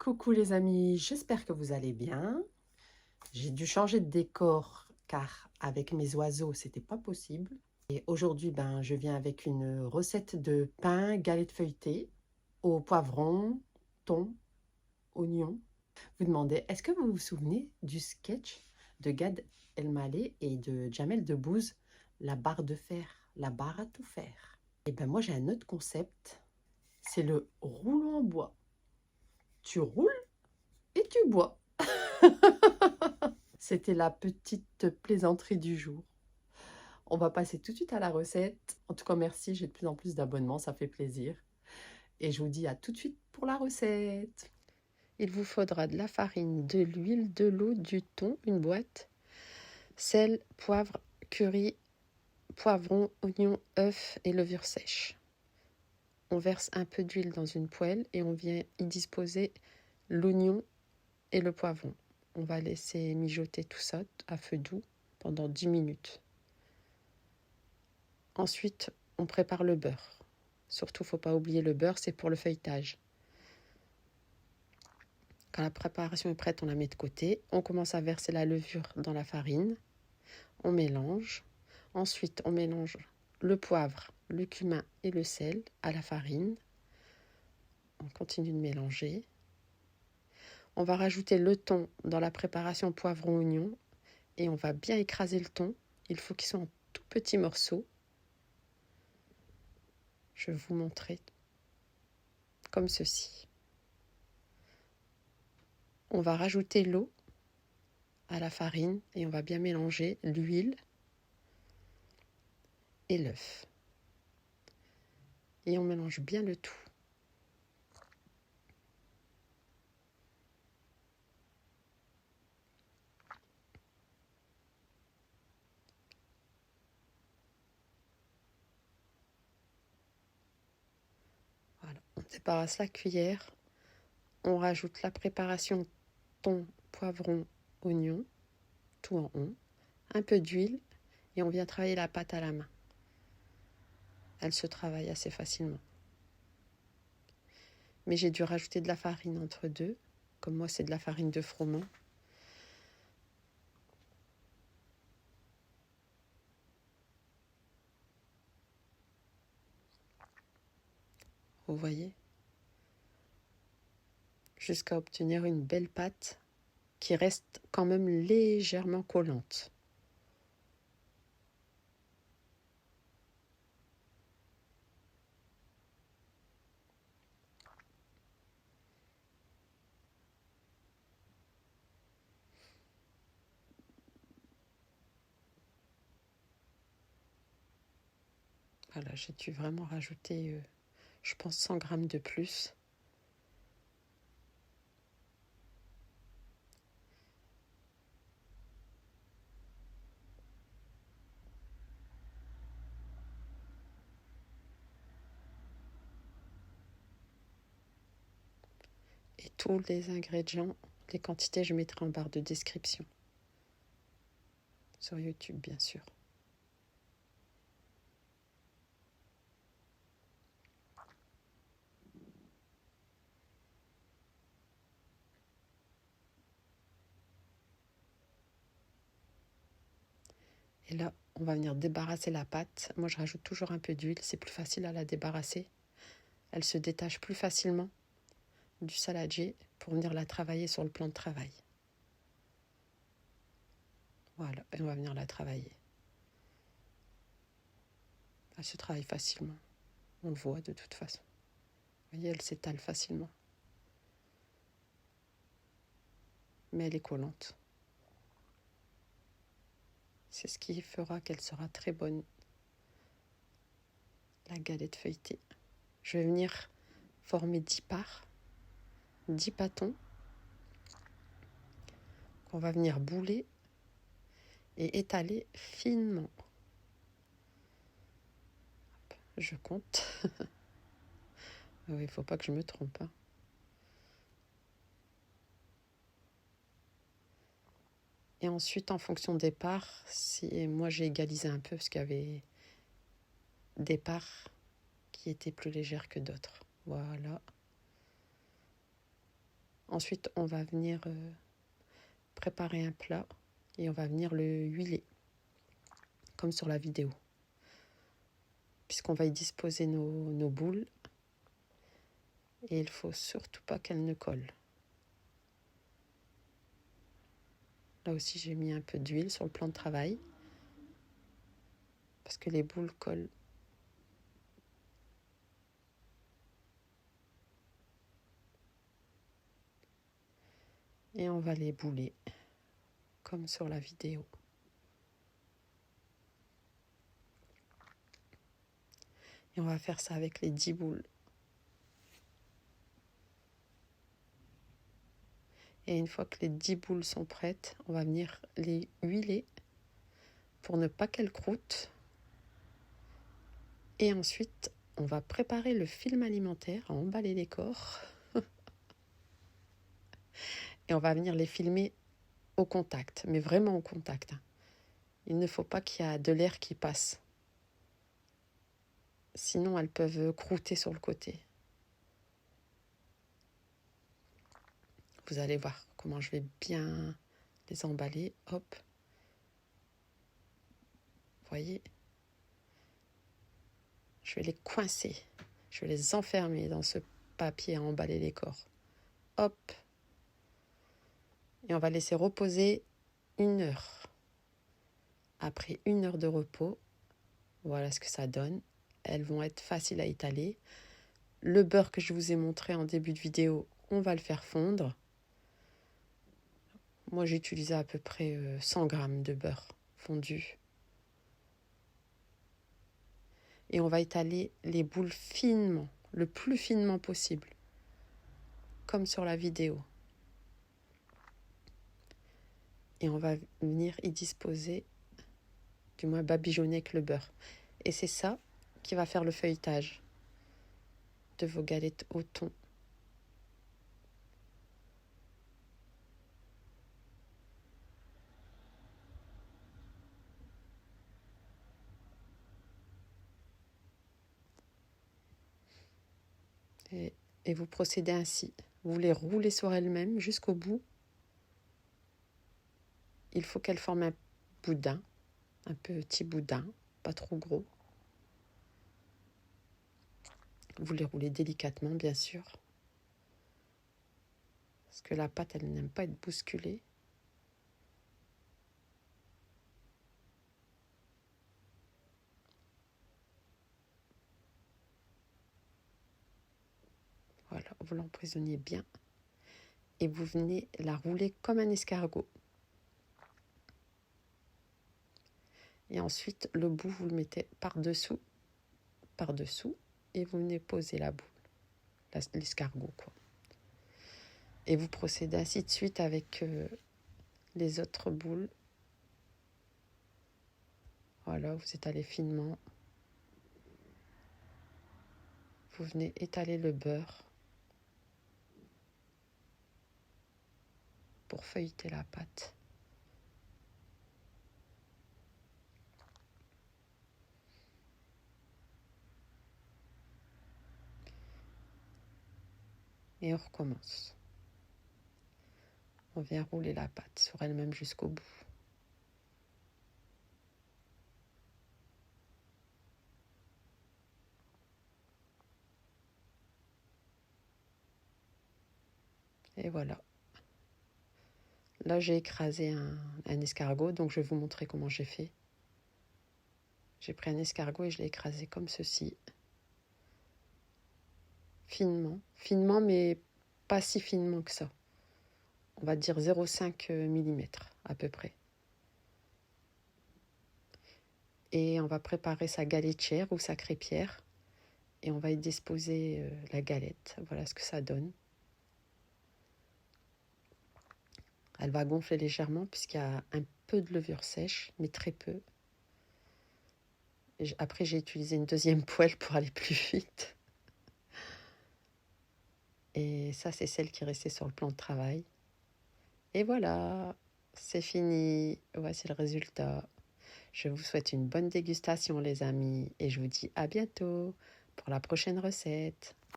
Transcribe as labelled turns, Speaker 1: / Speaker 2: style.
Speaker 1: Coucou les amis, j'espère que vous allez bien. J'ai dû changer de décor car avec mes oiseaux, c'était pas possible. Et aujourd'hui, je viens avec une recette de pain galette feuilletée au poivron, thon, oignon. Vous demandez, est-ce que vous vous souvenez du sketch de Gad Elmaleh et de Jamel Debbouze, la barre de fer, la barre à tout faire? Et ben moi j'ai un autre concept, c'est le rouleau en bois. Tu roules et tu bois. C'était la petite plaisanterie du jour. On va passer tout de suite à la recette. En tout cas, merci, j'ai de plus en plus d'abonnements, ça fait plaisir. Et je vous dis à tout de suite pour la recette. Il vous faudra de la farine, de l'huile, de l'eau, du thon, une boîte, sel, poivre, curry, poivron, oignon, œuf et levure sèche. On verse un peu d'huile dans une poêle et on vient y disposer l'oignon et le poivron. On va laisser mijoter tout ça à feu doux pendant 10 minutes. Ensuite, on prépare le beurre. Surtout, il ne faut pas oublier le beurre, c'est pour le feuilletage. Quand la préparation est prête, on la met de côté. On commence à verser la levure dans la farine. On mélange. Ensuite, on mélange le poivre, le cumin et le sel à la farine. On continue de mélanger. On va rajouter le thon dans la préparation poivron-oignon et on va bien écraser le thon. Il faut qu'il soit en tout petits morceaux. Je vais vous montrer comme ceci. On va rajouter l'eau à la farine et on va bien mélanger l'huile et l'œuf. Et on mélange bien le tout. Voilà. On débarrasse la cuillère. On rajoute la préparation thon, poivron, oignon, tout en rond, un peu d'huile et on vient travailler la pâte à la main. Elle se travaille assez facilement. Mais j'ai dû rajouter de la farine entre deux. Comme moi, c'est de la farine de froment. Vous voyez? Jusqu'à obtenir une belle pâte qui reste quand même légèrement collante. Voilà, j'ai dû vraiment rajouter, je pense, 100 grammes de plus. Et tous les ingrédients, les quantités, je mettrai en barre de description. Sur YouTube, bien sûr. Et là, on va venir débarrasser la pâte. Moi, je rajoute toujours un peu d'huile. C'est plus facile à la débarrasser. Elle se détache plus facilement du saladier pour venir la travailler sur le plan de travail. Voilà, et on va venir la travailler. Elle se travaille facilement. On le voit de toute façon. Vous voyez, elle s'étale facilement. Mais elle est collante. C'est ce qui fera qu'elle sera très bonne, la galette feuilletée. Je vais venir former 10 parts, 10 pâtons, qu'on va venir bouler et étaler finement. Hop, je compte. Oui, il ne faut pas que je me trompe. Et ensuite, en fonction des parts, si moi j'ai égalisé un peu parce qu'il y avait des parts qui étaient plus légères que d'autres. Voilà. Ensuite, on va venir préparer un plat et on va venir le huiler, comme sur la vidéo. Puisqu'on va y disposer nos boules et il ne faut surtout pas qu'elles ne collent. Là aussi, j'ai mis un peu d'huile sur le plan de travail parce que les boules collent. Et on va les bouler comme sur la vidéo. Et on va faire ça avec les 10 boules. Et une fois que les 10 boules sont prêtes, on va venir les huiler pour ne pas qu'elles croûtent. Et ensuite, on va préparer le film alimentaire, à emballer les corps. Et on va venir les filmer au contact, mais vraiment au contact. Il ne faut pas qu'il y ait de l'air qui passe. Sinon, elles peuvent croûter sur le côté. Vous allez voir comment je vais bien les emballer. Hop. Vous voyez ? Je vais les coincer. Je vais les enfermer dans ce papier à emballer les corps. Hop. Et on va laisser reposer 1 heure. Après 1 heure de repos, voilà ce que ça donne. Elles vont être faciles à étaler. Le beurre que je vous ai montré en début de vidéo, on va le faire fondre. Moi, j'ai utilisé à peu près 100 grammes de beurre fondu. Et on va étaler les boules finement, le plus finement possible, comme sur la vidéo. Et on va venir y disposer, du moins badigeonner avec le beurre. Et c'est ça qui va faire le feuilletage de vos galettes au thon. Et vous procédez ainsi. Vous les roulez sur elles-mêmes jusqu'au bout. Il faut qu'elles forment un boudin, un petit boudin, pas trop gros. Vous les roulez délicatement, bien sûr. Parce que la pâte, elle n'aime pas être bousculée. Voilà, vous l'emprisonnez bien. Et vous venez la rouler comme un escargot. Et ensuite, le bout, vous le mettez par-dessous, et vous venez poser la boule, l'escargot, quoi. Et vous procédez ainsi de suite avec les autres boules. Voilà, vous étalez finement. Vous venez étaler le beurre pour feuilleter la pâte. Et on recommence. On vient rouler la pâte sur elle-même jusqu'au bout. Et voilà. Là, j'ai écrasé un escargot, donc je vais vous montrer comment j'ai fait. J'ai pris un escargot et je l'ai écrasé comme ceci. Finement, mais pas si finement que ça. On va dire 0,5 mm à peu près. Et on va préparer sa galettière ou sa crêpière. Et on va y disposer la galette. Voilà ce que ça donne. Elle va gonfler légèrement puisqu'il y a un peu de levure sèche, mais très peu. Après, j'ai utilisé une deuxième poêle pour aller plus vite. Et ça, c'est celle qui est restée sur le plan de travail. Et voilà, c'est fini. Voici le résultat. Je vous souhaite une bonne dégustation, les amis, et je vous dis à bientôt pour la prochaine recette.